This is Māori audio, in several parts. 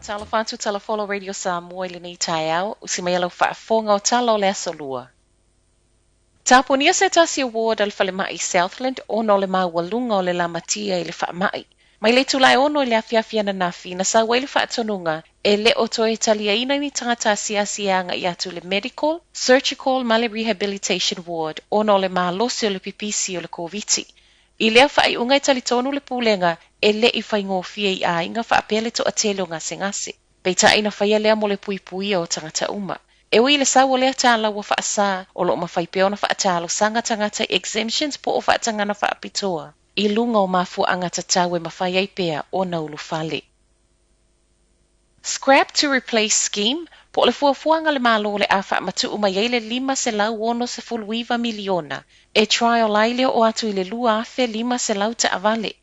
tala whātu tala follow radio Samoa le nei tai au, usi mai alau whaafonga o tala o le asolua. Tāponia se tasi award al whale mai Southland ono le mawalunga o le lamatia i le whaamai. Mai le tulai ono i le afiafia na nafi na sa wai le whaatonunga e le o toe talia ina ni tangata asiasianga i atu le medical, surgical ma le rehabilitation ward ono le mahalosi o le pipisi o le koviti. I lea whai unga i talitonu le pūlenga e le i whai ngōwhia i a inga whaapele to atele o ngase ngase. Pei ta ina whaia lea mo le pui pui o tangata uma. E ui le sawa lea tāla wa whaasa o lo ma whai peona whaatalo sanga tangata exemptions po o whaatangana whaapitoa. I lunga o mafu angata tawe ma whai ai pea o na ulu whale. Scrap to replace scheme po le fuafuanga le malo le a whaamatu umai le 5 se lau ono se fulwiva miliona. E trial aile o atu i le lua afe 5 se lau ta avale.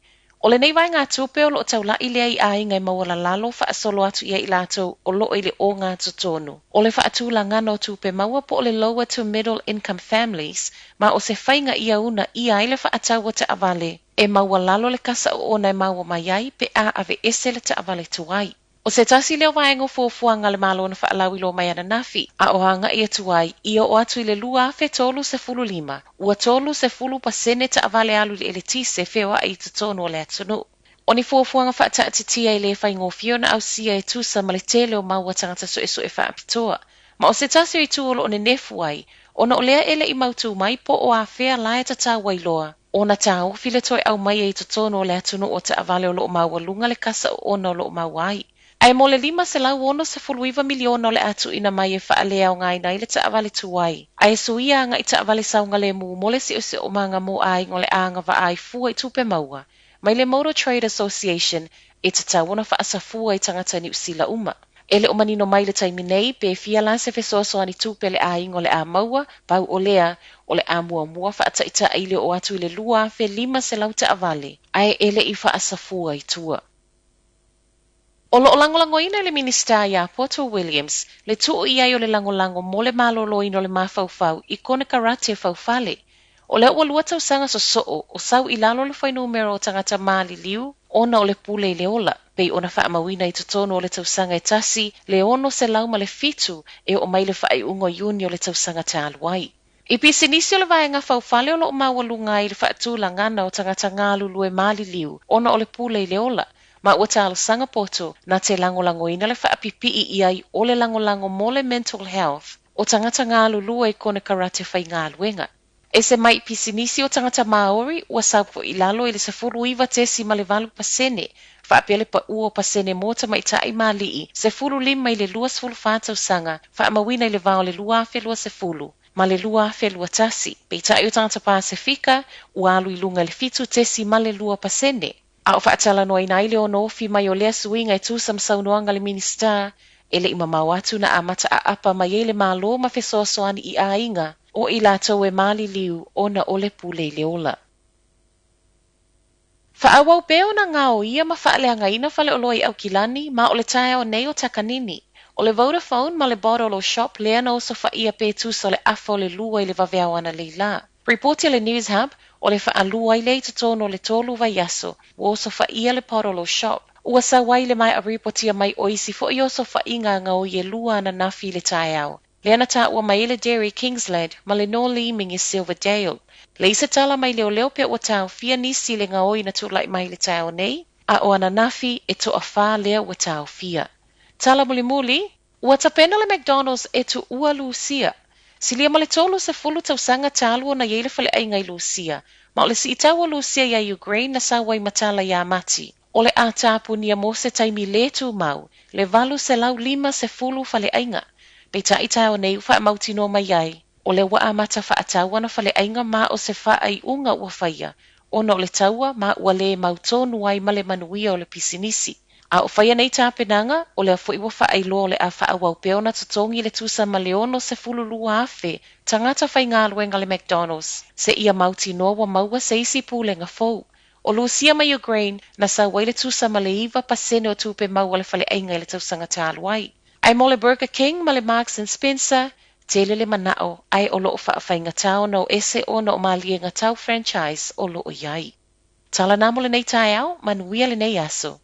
O le nei vai ngā tupe o lo tau la ilea i a ingai mawala lalo wha asolo atu ia i lato o lo ile o ngā tutonu. O le wha atu la ngano tupe maua po o le lower to middle income families, ma o se whainga ia una ia ile wha ataua ta avale. E maua lalo le kasa o ona e maua maiai pe a ave ese le ta avale tuai. O se tasi leo vaengo fuafuanga le malo na whaalau ilo mai ana nafi, a o hanga ia tuai, ia o atu i le lua afe tolu se fulu 5, ua tolu se fulu pasene ta avale alu le ele tise feo a i tutonu o le atunu. O ni fuafuanga whaata atitia i le whai ngōwhio na au sia e tusa ma le tele o maua tangata so e whaapitoa. Ma o se tasi o i tuolo o ne nefu ai, o na o lea ele i mautu mai po o a whea lae ta tā wailoa. O na tā o file toi au mai e i tutonu o le atunu o ta avale o lo maua lunga le kasa o na o lo mawai. Ai mo le 5 se lau ono se fulwiva miliona o le atu ina mai e whaalea o ngai nai le ta avale tuai. Ai suia anga i ta avale saunga le mu mo le si o se o manga mo ai ngole anga va ai fua i tupe maua. Mai le Motor Trade Association e ta tawana whaasa fua i tangata ni usila uma. Ele o manino mai le taimi nei pe fia lan se fesoso ani tupe le ai ngole a maua pau o lea o le a mua mua whaata ita aile o atu i le lua fe 5 se lau ta avale. Ai ele i whaasa fua i tua. O lo langolango ina le minista ia Porto Williams, le tuo ia o le langolango mo le malolo ino le mafaufau i kone karate faufale. O le ua lua tausanga so soo o sau i lalo le whai numero o tangata maali liu, ona o le pule i le ola, pei ona wha amawina i tutono o le tausanga e tasi, le ono se lau ma le fitu e o mai le whai ungo iuni o le tausanga te aluai. I pisi nisi o le vaenga faufale o lo mawalunga i le whaatu langana o tangata ngālu lue maali liu, ona o le pule i le ola. Ma ua tālo sanga poto na te langolango ina le whaapipi i iai o le langolango mo le mental health o tangata ngā lulua i kone karate whai ngā luenga. E se mai pisinisi o tangata Māori ua saupo i lalo i le se furu iwa tesi ma le valu pasene, whaapele pa ua pasene mota mai tai maalii, se furu 5 i le luas fulu whātau sanga, whaamawina i le vao le lua afe lua se fulu, ma le lua afe lua tasi, pei tai o tangata Pasifika ua alu i lunga le fitu tesi ma le lua pasene. A o whaatala noa ina ile o nofi mai o lea suinga e tūsam saunoanga le minista, ele i mamau atu na amata a apa mai ele malo ma fesoasoani i a inga, o i lātou e mali liu o na ole pule i le ola. Whaawau peo na ngā o ia ma whaaleanga ina whale o loi au kilani ma o le tae o nei o takanini. O le Vodafone ma le bottle o shop lea na oso whaia pe tūsa o le afa o le lua i le waweau ana leila. Reporti le News Hub, o le whaalua i le i tutono le tolu vai aso, o oso whaia le porolo shop. Ua sa wai le mai a reportia mai oisi fo i oso whainga nga o i lua ana nafi le tae au. Le ana ta ua mai le Dairy Kingsland, ma le no leaming i Silverdale. Le isa tala mai leo leo pe o tau fia nisi le nga oi na tulai mai le tae o nei, a o ana nafi e to a wha lea o tau fia. Tala muli muli, ua tapena le McDonald's e tu ua Lucia. Silia ma le tolu se fulu tausanga talu o na yeile fale ainga i Lucia, ma o le si itaua Lucia ia Ukraine na sawai matala ia mati. O le atapu nia mo se taimi le tu mau, le valu se lau 5 se fulu fale ainga. Pei ta itao nei ufa mauti no mai ai. O le wa amata fa ataua na fale ainga ma o se fa ai unga ua faia. O na o le taua ma ua le mautonu ai ma le manuia o le pisinisi. A o whaia nei tāpenanga, o le afo iwa wha ai lo le a wha awau peona tutongi le tusa ma leono se fulu lua afe, tangata whai ngā luenga le McDonald's, se ia mauti noa maua se isi pūlenga fau. O Lucia ma Ukraine, na sa wai le tusa ma le iwa pasene o tupe maua le whale ainga le tausanga tāluai. Ai mo le Burger King ma le Marks and Spencer, tele le manao, ai o loo wha whainga tau no ese o no maalienga tau franchise o loo iai. Tala namo le nei tai au, manuia le nei aso.